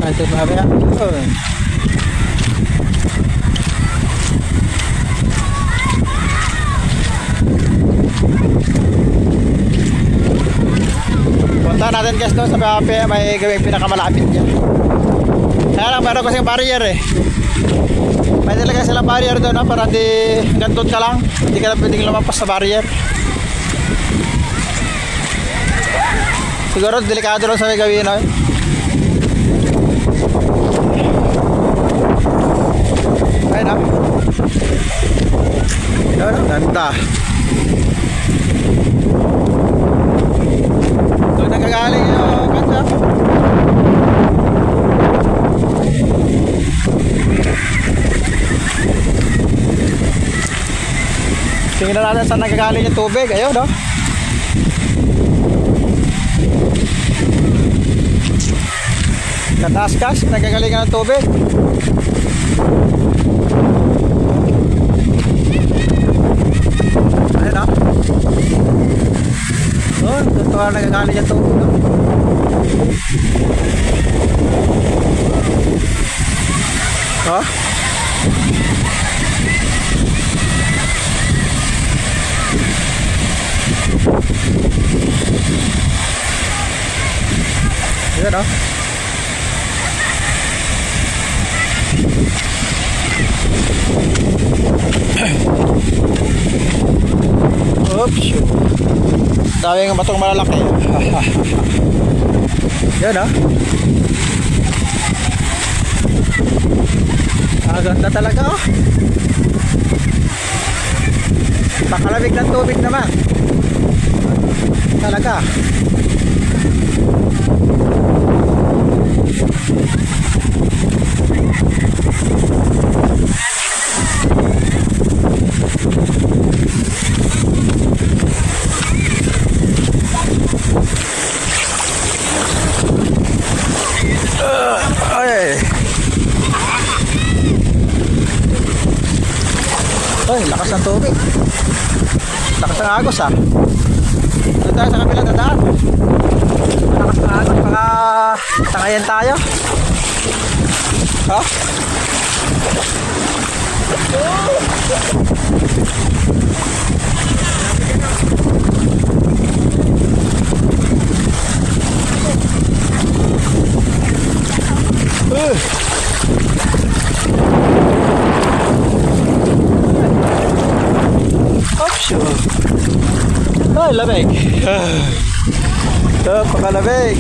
Ito mamaya. Punta natin guys doon sa may gawing pinakamalapit dyan. Kaya lang meron kasing barrier eh. May talaga silang barrier doon, no? Para di hanggang doon ka lang. Hindi ka na pwedeng lumampas sa barrier. Siguro delikado lang sa may gawin, no? Ayun, no? Ayun, no? Ganda. Doon nagagaling yung kanta. Tingnan natin saan nagagaling yung tubig. Ayun, no? Kataskas, nagagaling ng tubig. Ayun, no? Oh, totoo nagagaling yung tubig, no? Oh? Ayan, no? Oops. Daming batong malalaki. Yan, ha? Ganda talaga, oh. Pakalamig ng tubig naman. Talaga. Ay, lakas ng tubig. Lakas ng agos, ah. Doon tayo sa kabilang dadaan. Lakas ng agos, baka tangayan tayo. Ha? Ay, lamig. Ito, pakalamig.